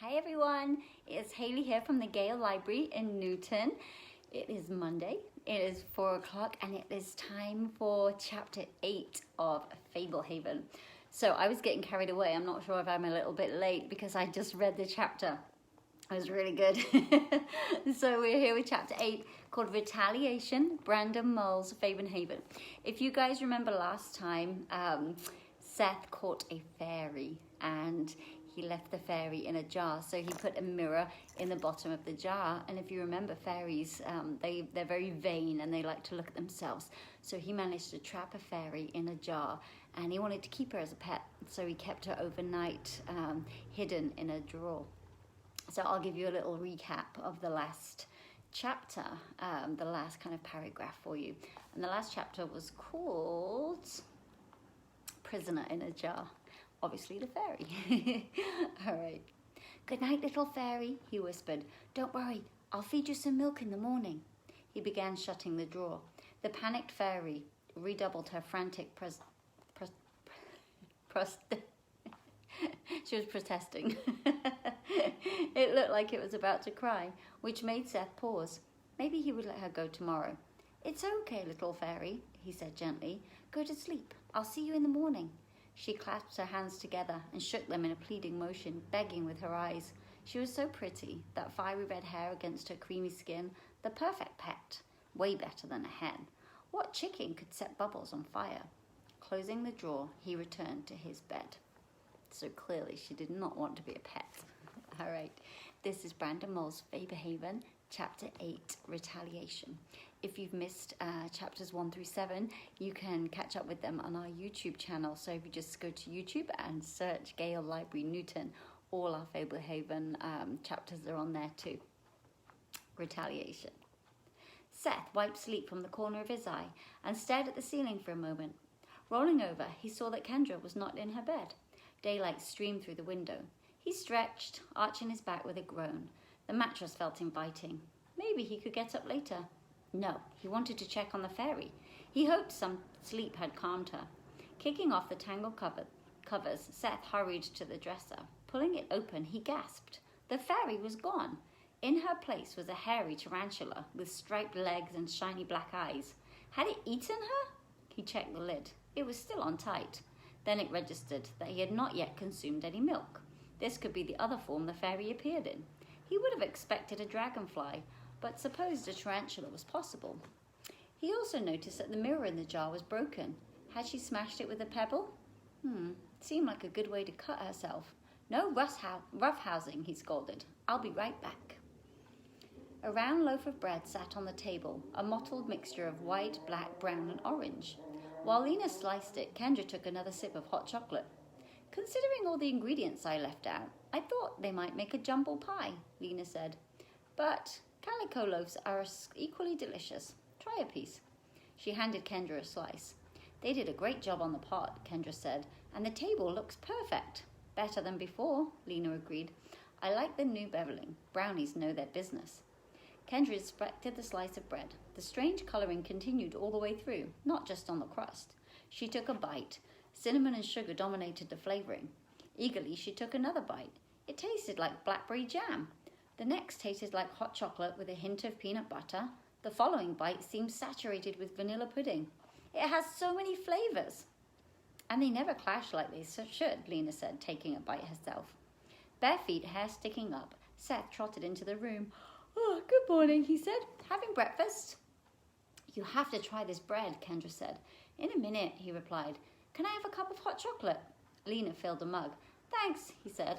Hi everyone, it's Hayley here from the Gale Library in Newton. It is Monday, it is 4 o'clock and it is time for chapter 8 of Fablehaven. So I was getting carried away. I'm not sure if I'm a little bit late because I just read the chapter. It was really good. So we're here with chapter 8 called Retaliation, Brandon Mull's Fablehaven. If you guys remember last time, Seth caught a fairy and he left the fairy in a jar. So he put a mirror in the bottom of the jar. And if you remember, fairies, they're very vain and they like to look at themselves. So he managed to trap a fairy in a jar and he wanted to keep her as a pet. So he kept her overnight hidden in a drawer. So I'll give you a little recap of the last chapter, the last kind of paragraph for you. And the last chapter was called Prisoner in a Jar. Obviously the fairy. All right. Good night, little fairy, he whispered. Don't worry, I'll feed you some milk in the morning. He began shutting the drawer. The panicked fairy redoubled her frantic She was protesting. It looked like it was about to cry, which made Seth pause. Maybe he would let her go tomorrow. It's okay, little fairy, he said gently. Go to sleep. I'll see you in the morning. She clasped her hands together and shook them in a pleading motion, begging with her eyes. She was so pretty, that fiery red hair against her creamy skin, the perfect pet, way better than a hen. What chicken could set bubbles on fire? Closing the drawer, he returned to his bed. So clearly she did not want to be a pet. All right, this is Brandon Mull's Fablehaven, Chapter 8, Retaliation. If you've missed chapters 1 through 7, you can catch up with them on our YouTube channel. So if you just go to YouTube and search Gale Library Newton, all our Fablehaven chapters are on there too. Retaliation. Seth wiped sleep from the corner of his eye and stared at the ceiling for a moment. Rolling over, he saw that Kendra was not in her bed. Daylight streamed through the window. He stretched, arching his back with a groan. The mattress felt inviting. Maybe he could get up later. No, he wanted to check on the fairy. He hoped some sleep had calmed her. Kicking off the tangled covers, Seth hurried to the dresser. Pulling it open, he gasped. The fairy was gone. In her place was a hairy tarantula with striped legs and shiny black eyes. Had it eaten her? He checked the lid. It was still on tight. Then it registered that he had not yet consumed any milk. This could be the other form the fairy appeared in. He would have expected a dragonfly, but supposed a tarantula was possible. He also noticed that the mirror in the jar was broken. Had she smashed it with a pebble? Seemed like a good way to cut herself. No roughhousing, he scolded. I'll be right back. A round loaf of bread sat on the table, a mottled mixture of white, black, brown, and orange. While Lena sliced it, Kendra took another sip of hot chocolate. Considering all the ingredients I left out, I thought they might make a jumble pie, Lena said. But calico loaves are equally delicious. Try a piece. She handed Kendra a slice. They did a great job on the pot, Kendra said, and the table looks perfect. Better than before, Lena agreed. I like the new beveling. Brownies know their business. Kendra inspected the slice of bread. The strange colouring continued all the way through, not just on the crust. She took a bite. Cinnamon and sugar dominated the flavouring. Eagerly, she took another bite. It tasted like blackberry jam. The next tasted like hot chocolate with a hint of peanut butter. The following bite seemed saturated with vanilla pudding. It has so many flavours. And they never clash like they should, Lena said, taking a bite herself. Bare feet, hair sticking up, Seth trotted into the room. Oh, good morning, he said. Having breakfast? You have to try this bread, Kendra said. In a minute, he replied. Can I have a cup of hot chocolate? Lena filled a mug. Thanks, he said,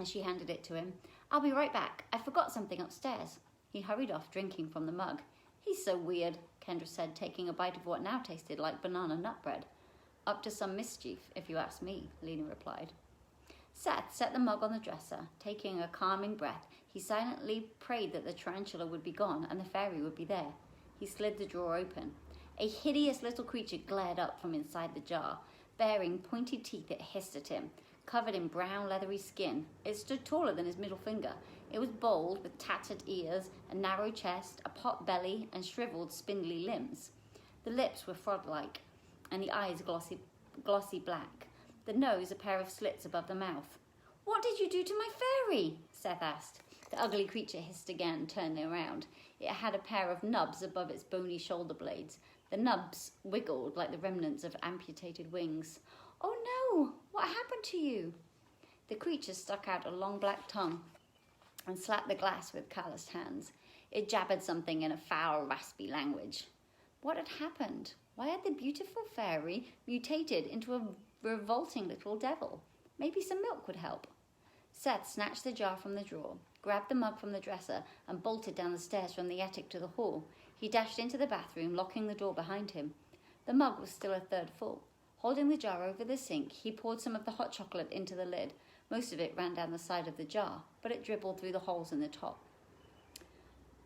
as she handed it to him. I'll be right back. I forgot something upstairs. He hurried off, drinking from the mug. He's so weird, Kendra said, taking a bite of what now tasted like banana nut bread. Up to some mischief, if you ask me, Lena replied. Seth set the mug on the dresser. Taking a calming breath, he silently prayed that the tarantula would be gone and the fairy would be there. He slid the drawer open. A hideous little creature glared up from inside the jar. Baring pointed teeth, it hissed at him. Covered in brown leathery skin, it stood taller than his middle finger. It was bold, with tattered ears, a narrow chest, a pot belly, and shriveled, spindly limbs. The lips were frog-like, and the eyes glossy black. The nose a pair of slits above the mouth. What did you do to my fairy? Seth asked. The ugly creature hissed again, turning around. It had a pair of nubs above its bony shoulder blades. The nubs wiggled like the remnants of amputated wings. Oh no! What happened to you? The creature stuck out a long black tongue and slapped the glass with calloused hands. It jabbered something in a foul, raspy language. What had happened? Why had the beautiful fairy mutated into a revolting little devil? Maybe some milk would help. Seth snatched the jar from the drawer, grabbed the mug from the dresser, and bolted down the stairs from the attic to the hall. He dashed into the bathroom, locking the door behind him. The mug was still a third full. Holding the jar over the sink, he poured some of the hot chocolate into the lid. Most of it ran down the side of the jar, but it dribbled through the holes in the top.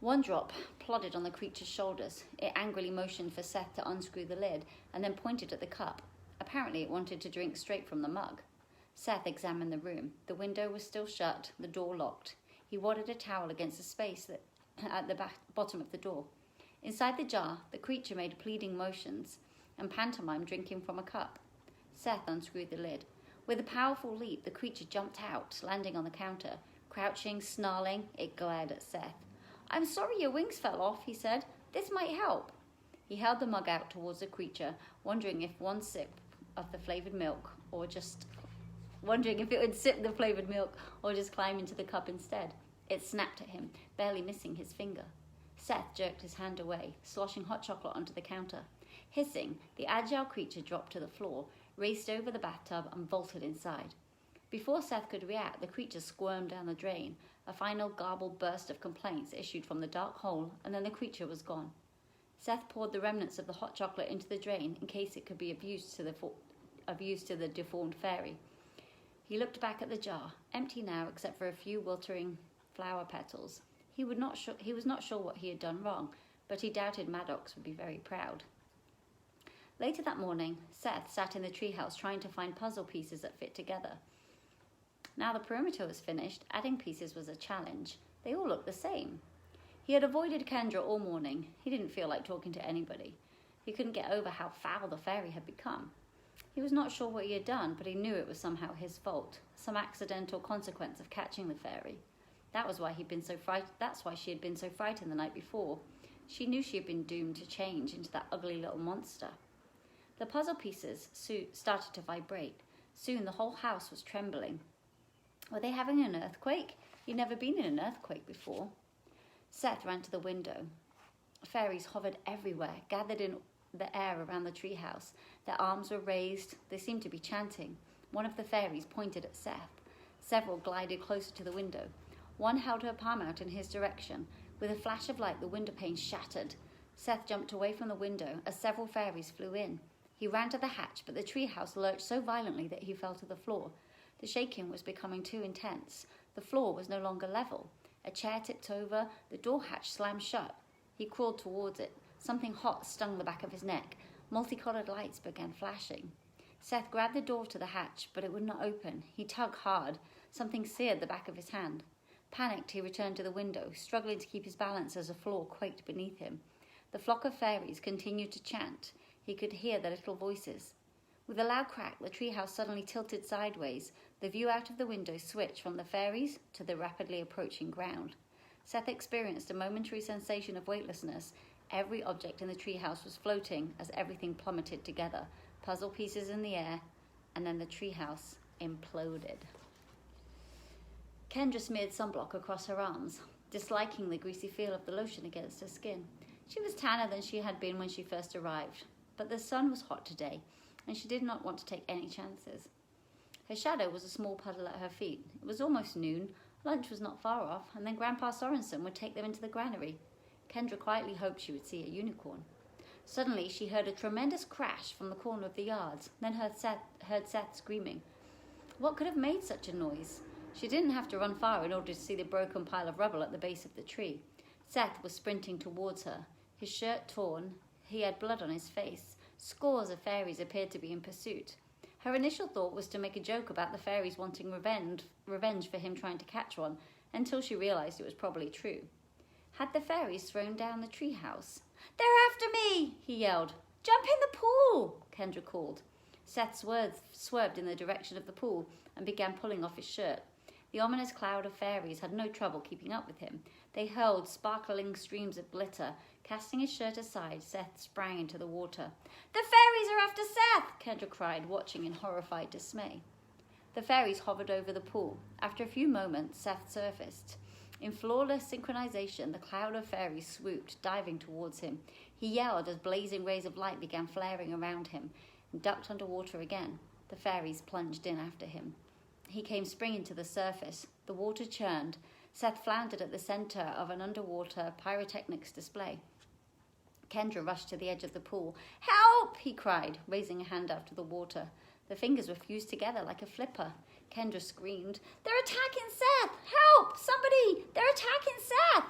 One drop plodded on the creature's shoulders. It angrily motioned for Seth to unscrew the lid and then pointed at the cup. Apparently it wanted to drink straight from the mug. Seth examined the room. The window was still shut, the door locked. He wadded a towel against the space at the bottom of the door. Inside the jar, the creature made pleading motions and pantomimed drinking from a cup. Seth unscrewed the lid. With a powerful leap, the creature jumped out, landing on the counter. Crouching, snarling, it glared at Seth. I'm sorry your wings fell off, he said. This might help. He held the mug out towards the creature, wondering if it would sip the flavoured milk or just climb into the cup instead. It snapped at him, barely missing his finger. Seth jerked his hand away, sloshing hot chocolate onto the counter. Hissing, the agile creature dropped to the floor, raced over the bathtub and vaulted inside. Before Seth could react, the creature squirmed down the drain. A final garbled burst of complaints issued from the dark hole, and then the creature was gone. Seth poured the remnants of the hot chocolate into the drain in case it could be of use to the deformed fairy. He looked back at the jar, empty now except for a few wilting flower petals. He was not sure what he had done wrong, but he doubted Maddox would be very proud. Later that morning, Seth sat in the treehouse trying to find puzzle pieces that fit together. Now the perimeter was finished, adding pieces was a challenge. They all looked the same. He had avoided Kendra all morning. He didn't feel like talking to anybody. He couldn't get over how foul the fairy had become. He was not sure what he had done, but he knew it was somehow his fault, some accidental consequence of catching the fairy. That's why she had been so frightened the night before. She knew she had been doomed to change into that ugly little monster. The puzzle pieces started to vibrate. Soon the whole house was trembling. Were they having an earthquake? He'd never been in an earthquake before. Seth ran to the window. Fairies hovered everywhere, gathered in the air around the treehouse. Their arms were raised. They seemed to be chanting. One of the fairies pointed at Seth. Several glided closer to the window. One held her palm out in his direction. With a flash of light, the window pane shattered. Seth jumped away from the window as several fairies flew in. He ran to the hatch, but the treehouse lurched so violently that he fell to the floor. The shaking was becoming too intense. The floor was no longer level. A chair tipped over. The door hatch slammed shut. He crawled towards it. Something hot stung the back of his neck. Multicolored lights began flashing. Seth grabbed the door to the hatch, but it would not open. He tugged hard. Something seared the back of his hand. Panicked, he returned to the window, struggling to keep his balance as the floor quaked beneath him. The flock of fairies continued to chant. He could hear their little voices. With a loud crack, the treehouse suddenly tilted sideways. The view out of the window switched from the fairies to the rapidly approaching ground. Seth experienced a momentary sensation of weightlessness. Every object in the treehouse was floating as everything plummeted together, puzzle pieces in the air, and then the treehouse imploded. Kendra smeared sunblock across her arms, disliking the greasy feel of the lotion against her skin. She was tanner than she had been when she first arrived, but the sun was hot today, and she did not want to take any chances. Her shadow was a small puddle at her feet. It was almost noon, lunch was not far off, and then Grandpa Sorensen would take them into the granary. Kendra quietly hoped she would see a unicorn. Suddenly, she heard a tremendous crash from the corner of the yards, then heard Seth screaming. What could have made such a noise? She didn't have to run far in order to see the broken pile of rubble at the base of the tree. Seth was sprinting towards her, his shirt torn. He had blood on his face. Scores of fairies appeared to be in pursuit. Her initial thought was to make a joke about the fairies wanting revenge for him trying to catch one, until she realized it was probably true. Had the fairies thrown down the treehouse? They're after me, he yelled. Jump in the pool, Kendra called. Seth swerved in the direction of the pool and began pulling off his shirt. The ominous cloud of fairies had no trouble keeping up with him. They hurled sparkling streams of glitter. Casting his shirt aside, Seth sprang into the water. "The fairies are after Seth!" Kendra cried, watching in horrified dismay. The fairies hovered over the pool. After a few moments, Seth surfaced. In flawless synchronization, the cloud of fairies swooped, diving towards him. He yelled as blazing rays of light began flaring around him, and ducked underwater again. The fairies plunged in after him. He came springing to the surface. The water churned. Seth floundered at the center of an underwater pyrotechnics display. Kendra rushed to the edge of the pool. "Help!" he cried, raising a hand out of the water. The fingers were fused together like a flipper. Kendra screamed, "They're attacking Seth! Help! Somebody! They're attacking Seth!"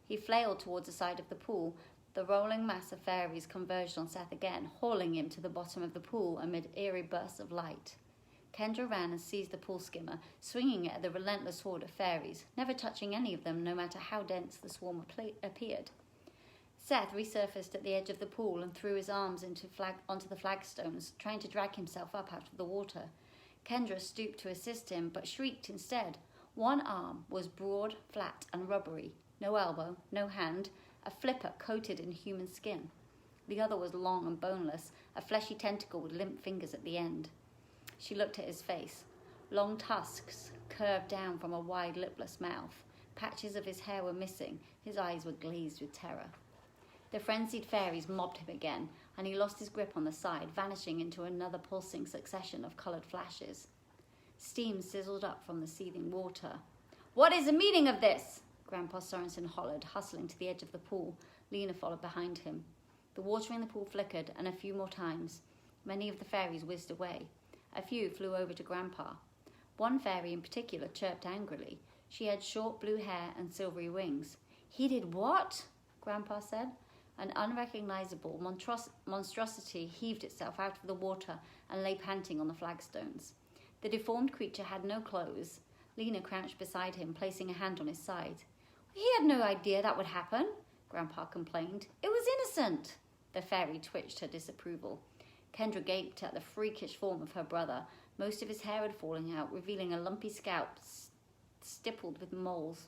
He flailed towards the side of the pool. The rolling mass of fairies converged on Seth again, hauling him to the bottom of the pool amid eerie bursts of light. Kendra ran and seized the pool skimmer, swinging it at the relentless horde of fairies, never touching any of them no matter how dense the swarm appeared. Seth resurfaced at the edge of the pool and threw his arms onto the flagstones, trying to drag himself up out of the water. Kendra stooped to assist him, but shrieked instead. One arm was broad, flat, and rubbery. No elbow, no hand, a flipper coated in human skin. The other was long and boneless, a fleshy tentacle with limp fingers at the end. She looked at his face. Long tusks curved down from a wide, lipless mouth. Patches of his hair were missing. His eyes were glazed with terror. The frenzied fairies mobbed him again, and he lost his grip on the side, vanishing into another pulsing succession of coloured flashes. Steam sizzled up from the seething water. "What is the meaning of this?" Grandpa Sorensen hollered, hustling to the edge of the pool. Lena followed behind him. The water in the pool flickered, and a few more times. Many of the fairies whizzed away. A few flew over to Grandpa. One fairy in particular chirped angrily. She had short blue hair and silvery wings. "He did what?" Grandpa said. An unrecognizable monstrosity heaved itself out of the water and lay panting on the flagstones. The deformed creature had no clothes. Lena crouched beside him, placing a hand on his side. "He had no idea that would happen," Grandpa complained. "It was innocent." The fairy twitched her disapproval. Kendra gaped at the freakish form of her brother. Most of his hair had fallen out, revealing a lumpy scalp stippled with moles.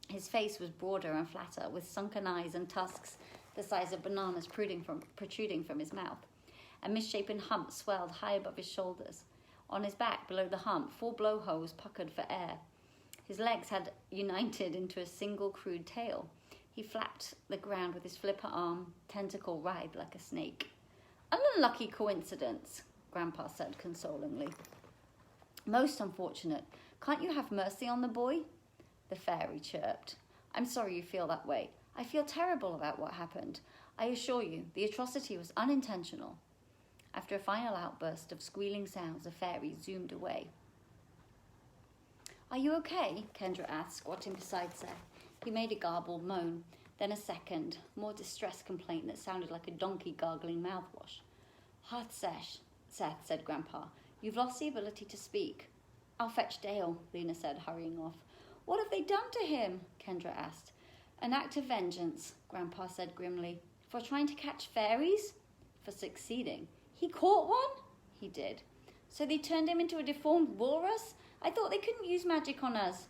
His face was broader and flatter, with sunken eyes and tusks the size of bananas protruding from his mouth. A misshapen hump swelled high above his shoulders. On his back, below the hump, 4 blowholes puckered for air. His legs had united into a single crude tail. He flapped the ground with his flipper arm, tentacle writhed like a snake. "An unlucky coincidence," Grandpa said consolingly. "Most unfortunate. Can't you have mercy on the boy?" The fairy chirped. "I'm sorry you feel that way. I feel terrible about what happened. I assure you, the atrocity was unintentional." After a final outburst of squealing sounds, the fairy zoomed away. "Are you okay?" Kendra asked, squatting beside Seth. He made a garbled moan, then a second, more distressed complaint that sounded like a donkey gargling mouthwash. "Heart sesh," Seth said Grandpa. "You've lost the ability to speak." "I'll fetch Dale," Lena said, hurrying off. "What have they done to him?" Kendra asked. "An act of vengeance," Grandpa said grimly. "For trying to catch fairies?" "For succeeding." "He caught one?" "He did." "So they turned him into a deformed walrus? I thought they couldn't use magic on us."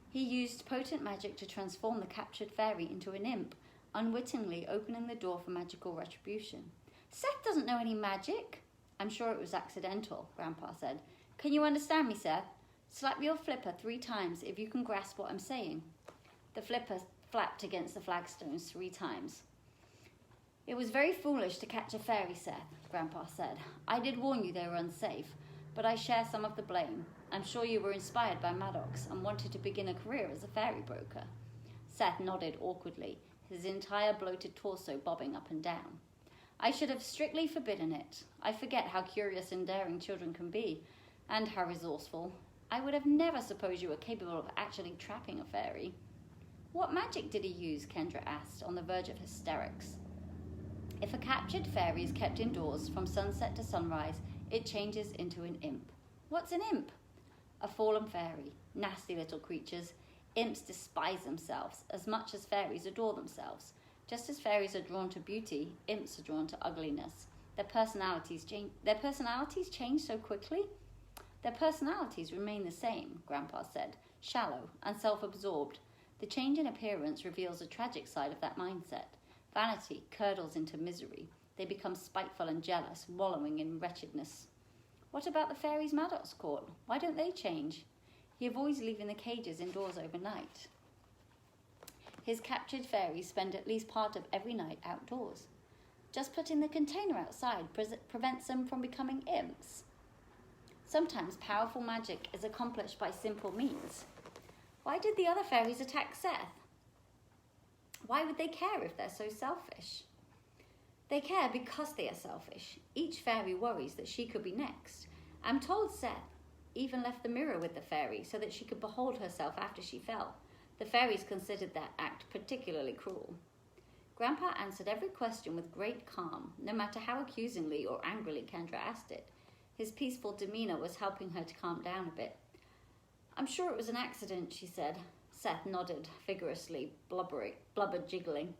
"He used potent magic to transform the captured fairy into an imp, unwittingly opening the door for magical retribution." "Seth doesn't know any magic." "I'm sure it was accidental," Grandpa said. "Can you understand me, Seth? Slap your flipper 3 times if you can grasp what I'm saying." The flipper flapped against the flagstones 3 times. "It was very foolish to catch a fairy, Seth," Grandpa said. "I did warn you they were unsafe, but I share some of the blame. I'm sure you were inspired by Maddox and wanted to begin a career as a fairy broker." Seth nodded awkwardly, his entire bloated torso bobbing up and down. "I should have strictly forbidden it. I forget how curious and daring children can be, and how resourceful. I would have never supposed you were capable of actually trapping a fairy." "What magic did he use?" Kendra asked, on the verge of hysterics. "If a captured fairy is kept indoors from sunset to sunrise, it changes into an imp." "What's an imp?" "A fallen fairy. Nasty little creatures. Imps despise themselves as much as fairies adore themselves. Just as fairies are drawn to beauty, imps are drawn to ugliness. Their personalities change so quickly." Their personalities remain the same, Grandpa said, shallow and self-absorbed. The change in appearance reveals a tragic side of that mindset. Vanity curdles into misery. They become spiteful and jealous, wallowing in wretchedness. What about the fairies Maddox caught? Why don't they change? He avoids leaving the cages indoors overnight. His captured fairies spend at least part of every night outdoors. Just putting the container outside prevents them from becoming imps. Sometimes powerful magic is accomplished by simple means. Why did the other fairies attack Seth? Why would they care if they're so selfish? They care because they are selfish. Each fairy worries that she could be next. I'm told Seth even left the mirror with the fairy so that she could behold herself after she fell. The fairies considered that act particularly cruel. Grandpa answered every question with great calm, no matter how accusingly or angrily Kendra asked it. His peaceful demeanour was helping her to calm down a bit. I'm sure it was an accident, she said. Seth nodded vigorously, blubber jiggling.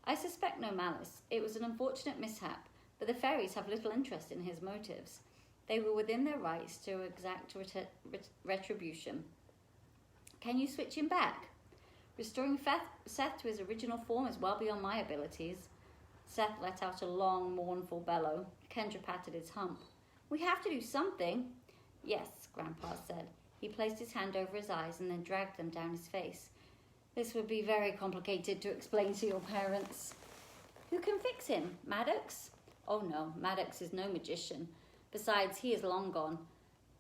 I suspect no malice. It was an unfortunate mishap, but the fairies have little interest in his motives. They were within their rights to exact retribution. Can you switch him back? Restoring Seth to his original form is well beyond my abilities. Seth let out a long, mournful bellow. Kendra patted his hump. We have to do something. Yes, Grandpa said. He placed his hand over his eyes and then dragged them down his face. This would be very complicated to explain to your parents. Who can fix him? Maddox? Oh no, Maddox is no magician. Besides, he is long gone.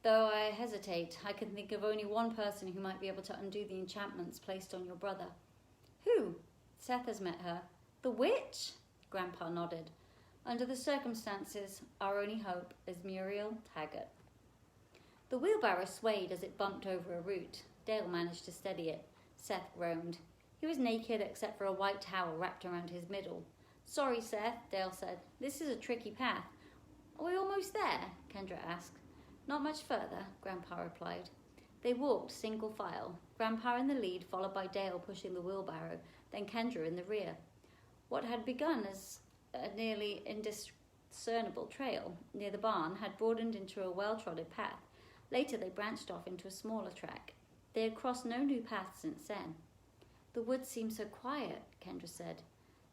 Though I hesitate, I can think of only one person who might be able to undo the enchantments placed on your brother. Who? Seth has met her. The witch? Grandpa nodded. Under the circumstances, our only hope is Muriel Taggart. The wheelbarrow swayed as it bumped over a root. Dale managed to steady it. Seth groaned. He was naked except for a white towel wrapped around his middle. Sorry, Seth, Dale said. This is a tricky path. Are we almost there? Kendra asked. Not much further, Grandpa replied. They walked single file, Grandpa in the lead, followed by Dale pushing the wheelbarrow, then Kendra in the rear. What had begun as a nearly indiscernible trail near the barn had broadened into a well-trodden path. Later they branched off into a smaller track. They had crossed no new paths since then. The woods seem so quiet, Kendra said.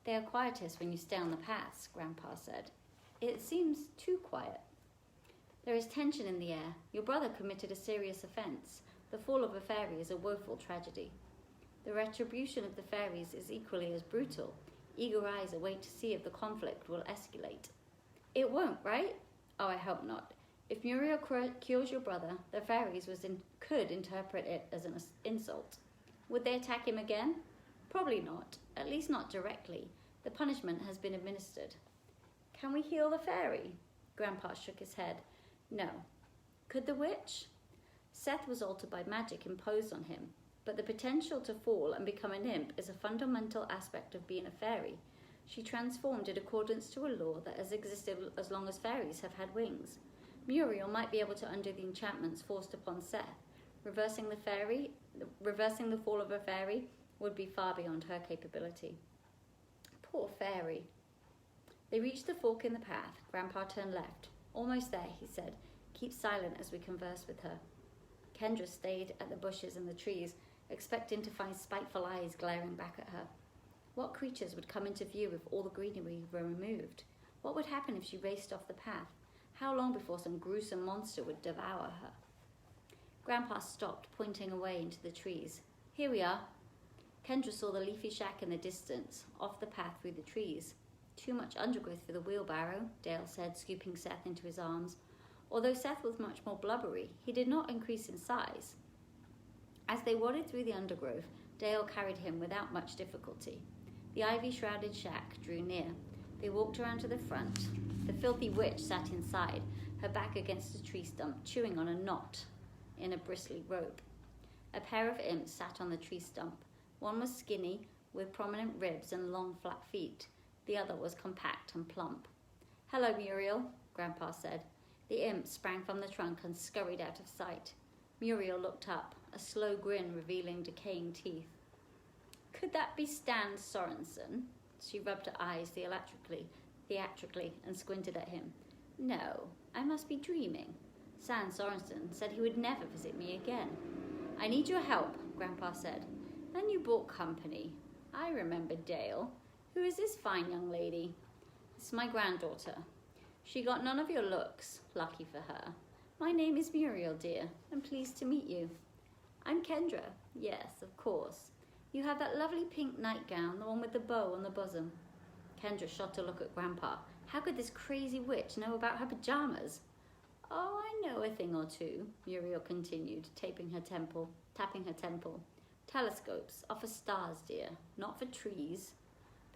They are quietest when you stay on the paths, Grandpa said. It seems too quiet. There is tension in the air. Your brother committed a serious offence. The fall of a fairy is a woeful tragedy. The retribution of the fairies is equally as brutal. Eager eyes await to see if the conflict will escalate. It won't, right? Oh, I hope not. If Muriel cures your brother, the fairies could interpret it as an insult. Would they attack him again? Probably not, at least not directly. The punishment has been administered. Can we heal the fairy? Grandpa shook his head. No. Could the witch? Seth was altered by magic imposed on him, but the potential to fall and become an imp is a fundamental aspect of being a fairy. She transformed in accordance to a law that has existed as long as fairies have had wings. Muriel might be able to undo the enchantments forced upon Seth. Reversing the fall of a fairy would be far beyond her capability. Poor fairy. They reached the fork in the path. Grandpa turned left. Almost there, he said. Keep silent as we converse with her. Kendra stayed at the bushes and the trees, expecting to find spiteful eyes glaring back at her. What creatures would come into view if all the greenery were removed? What would happen if she raced off the path? How long before some gruesome monster would devour her? Grandpa stopped, pointing away into the trees. Here we are. Kendra saw the leafy shack in the distance, off the path through the trees. Too much undergrowth for the wheelbarrow, Dale said, scooping Seth into his arms. Although Seth was much more blubbery, he did not increase in size. As they wadded through the undergrowth, Dale carried him without much difficulty. The ivy-shrouded shack drew near. They walked around to the front. The filthy witch sat inside, her back against a tree stump, chewing on a knot in a bristly rope. A pair of imps sat on the tree stump. One was skinny, with prominent ribs and long, flat feet. The other was compact and plump. Hello, Muriel, Grandpa said. The imp sprang from the trunk and scurried out of sight. Muriel looked up, a slow grin revealing decaying teeth. Could that be Stan Sorensen? She rubbed her eyes theatrically, and squinted at him. No, I must be dreaming. San Sorensen said he would never visit me again. I need your help, Grandpa said. Then you bought company. I remember Dale. Who is this fine young lady? It's my granddaughter. She got none of your looks, lucky for her. My name is Muriel, dear, and pleased to meet you. I'm Kendra. Yes, of course. You have that lovely pink nightgown, the one with the bow on the bosom. Kendra shot a look at Grandpa. How could this crazy witch know about her pajamas? Oh, I know a thing or two, Muriel continued, tapping her temple. Telescopes are for stars, dear, not for trees.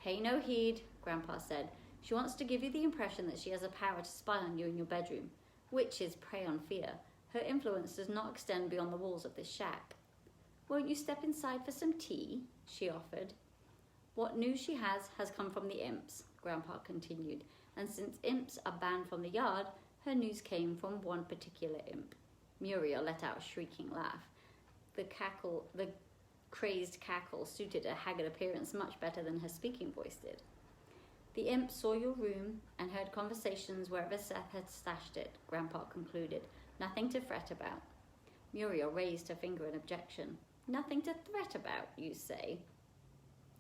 Pay no heed, Grandpa said. She wants to give you the impression that she has a power to spy on you in your bedroom. Witches prey on fear. Her influence does not extend beyond the walls of this shack. Won't you step inside for some tea? She offered. What news she has come from the imps, Grandpa continued, and since imps are banned from the yard, her news came from one particular imp. Muriel let out a shrieking laugh. The crazed cackle suited her haggard appearance much better than her speaking voice did. The imp saw your room and heard conversations wherever Seth had stashed it, Grandpa concluded. Nothing to fret about. Muriel raised her finger in objection. Nothing to fret about, you say?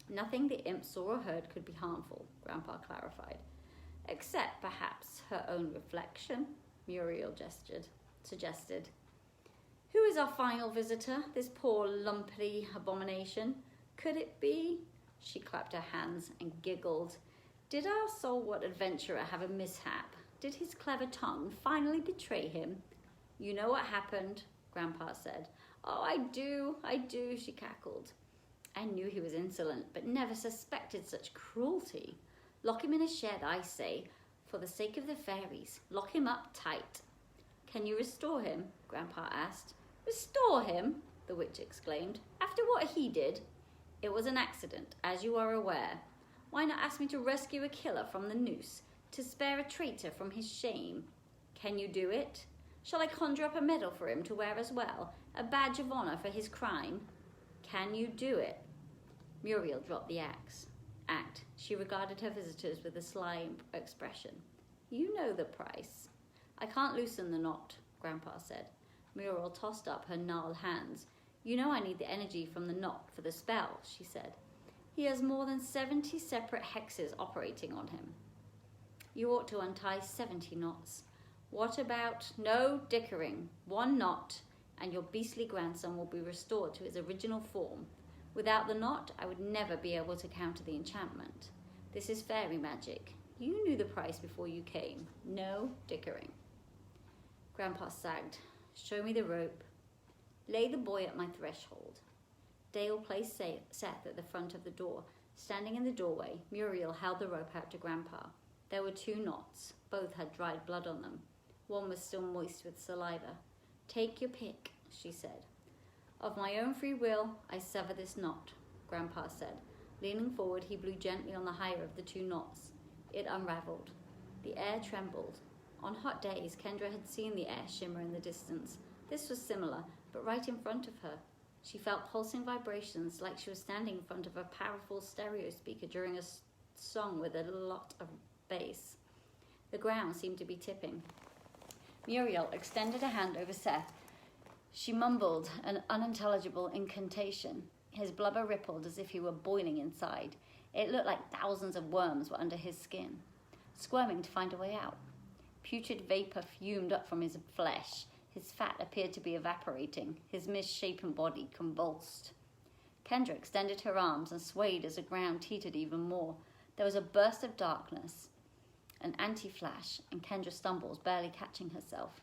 Nothing the imp saw or heard could be harmful, Grandpa clarified. Except, perhaps, her own reflection, Muriel suggested. Who is our final visitor, this poor lumpy abomination? Could it be? She clapped her hands and giggled. Did our stalwart adventurer have a mishap? Did his clever tongue finally betray him? You know what happened, Grandpa said. Oh, I do, she cackled. I knew he was insolent, but never suspected such cruelty. Lock him in a shed, I say, for the sake of the fairies. Lock him up tight. Can you restore him? Grandpa asked. Restore him? The witch exclaimed. After what he did? It was an accident, as you are aware. Why not ask me to rescue a killer from the noose, to spare a traitor from his shame? Can you do it? Shall I conjure up a medal for him to wear as well, a badge of honor for his crime? Can you do it? Muriel dropped the act. She regarded her visitors with a sly expression. You know the price. I can't loosen the knot, Grandpa said. Muriel tossed up her gnarled hands. You know I need the energy from the knot for the spell, she said. He has more than 70 separate hexes operating on him. You ought to untie 70 knots. What about no dickering? 1 knot, and your beastly grandson will be restored to his original form. Without the knot, I would never be able to counter the enchantment. This is fairy magic. You knew the price before you came. No dickering. Grandpa sagged. Show me the rope. Lay the boy at my threshold. Dale placed Seth at the front of the door. Standing in the doorway, Muriel held the rope out to Grandpa. There were 2 knots. Both had dried blood on them. One was still moist with saliva. Take your pick, she said. Of my own free will, I sever this knot, Grandpa said. Leaning forward, he blew gently on the higher of the 2 knots. It unraveled. The air trembled. On hot days, Kendra had seen the air shimmer in the distance. This was similar, but right in front of her. She felt pulsing vibrations like she was standing in front of a powerful stereo speaker during a song with a lot of bass. The ground seemed to be tipping. Muriel extended a hand over Seth. She mumbled an unintelligible incantation. His blubber rippled as if he were boiling inside. It looked like thousands of worms were under his skin, squirming to find a way out. Putrid vapor fumed up from his flesh. His fat appeared to be evaporating. His misshapen body convulsed. Kendra extended her arms and swayed as the ground teetered even more. There was a burst of darkness, an anti-flash, and Kendra stumbles, barely catching herself.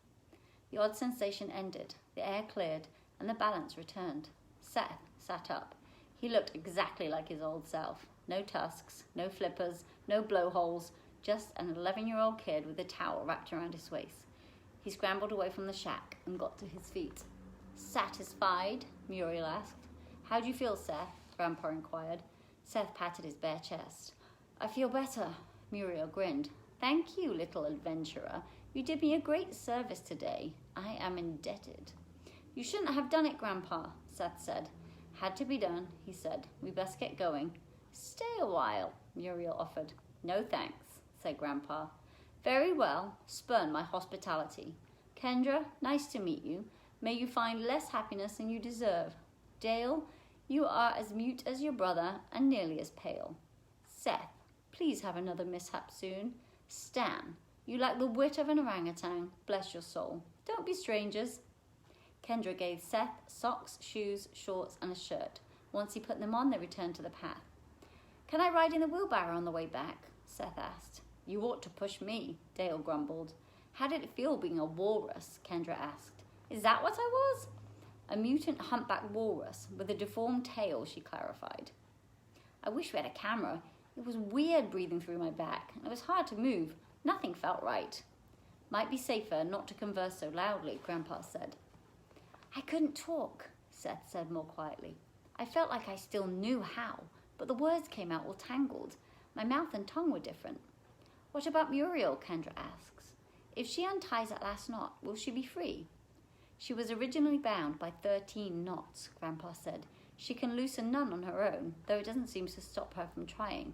The odd sensation ended. The air cleared, and the balance returned. Seth sat up. He looked exactly like his old self. No tusks, no flippers, no blowholes, just an 11-year-old kid with a towel wrapped around his waist. He scrambled away from the shack and got to his feet. Satisfied? Muriel asked. How do you feel, Seth? Grandpa inquired. Seth patted his bare chest. I feel better, Muriel grinned. Thank you, little adventurer. You did me a great service today. I am indebted. You shouldn't have done it, Grandpa, Seth said. Had to be done, he said. We best get going. Stay a while, Muriel offered. No thanks, said Grandpa. Very well, spurn my hospitality. Kendra, nice to meet you. May you find less happiness than you deserve. Dale, you are as mute as your brother and nearly as pale. Seth, please have another mishap soon. Stan, you lack the wit of an orangutan. Bless your soul. Don't be strangers. Kendra gave Seth socks, shoes, shorts, and a shirt. Once he put them on, they returned to the path. Can I ride in the wheelbarrow on the way back? Seth asked. You ought to push me, Dale grumbled. How did it feel being a walrus? Kendra asked. Is that what I was? A mutant humpback walrus with a deformed tail, she clarified. I wish we had a camera. It was weird breathing through my back. It was hard to move. Nothing felt right. Might be safer not to converse so loudly, Grandpa said. I couldn't talk, Seth said more quietly. I felt like I still knew how, but the words came out all tangled. My mouth and tongue were different. What about Muriel? Kendra asks. If she unties that last knot, will she be free? She was originally bound by 13 knots, Grandpa said. She can loosen none on her own, though it doesn't seem to stop her from trying.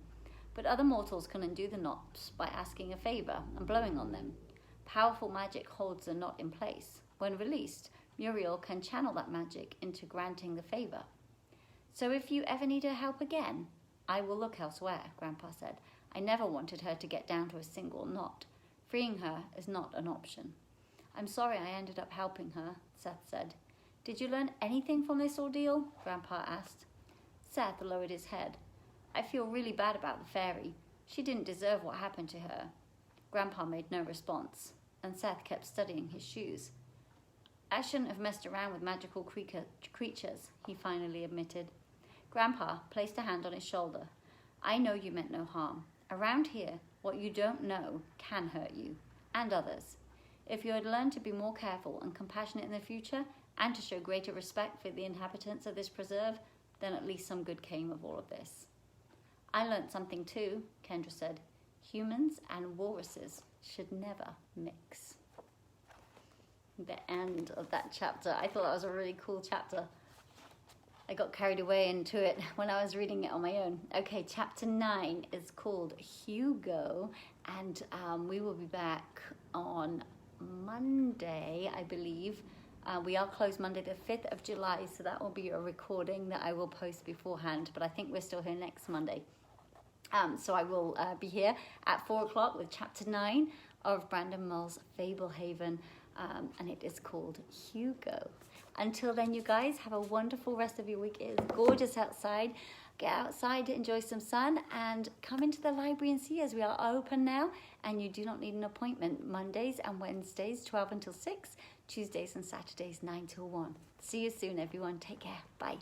But other mortals can undo the knots by asking a favor and blowing on them. Powerful magic holds the knot in place. When released, Muriel can channel that magic into granting the favor. So if you ever need her help again, I will look elsewhere, Grandpa said. I never wanted her to get down to a single knot. Freeing her is not an option. I'm sorry I ended up helping her, Seth said. Did you learn anything from this ordeal? Grandpa asked. Seth lowered his head. I feel really bad about the fairy. She didn't deserve what happened to her. Grandpa made no response, and Seth kept studying his shoes. I shouldn't have messed around with magical creatures, he finally admitted. Grandpa placed a hand on his shoulder. I know you meant no harm. Around here, what you don't know can hurt you, and others. If you had learned to be more careful and compassionate in the future, and to show greater respect for the inhabitants of this preserve, then at least some good came of all of this. I learnt something too, Kendra said. Humans and walruses should never mix. The end of that chapter. I thought that was a really cool chapter. I got carried away into it when I was reading it on my own. Okay, chapter 9 is called Hugo, and we will be back on Monday, I believe. We are closed Monday the 5th of July, so that will be a recording that I will post beforehand, but I think we're still here next Monday. So I will be here at 4 o'clock with chapter 9 of Brandon Mull's Fablehaven, and it is called Hugo. Until then, you guys, have a wonderful rest of your week. It is gorgeous outside. Get outside to enjoy some sun and come into the library and see us. We are open now, and you do not need an appointment. Mondays and Wednesdays, 12 until 6. Tuesdays and Saturdays, 9 till 1. See you soon, everyone. Take care. Bye.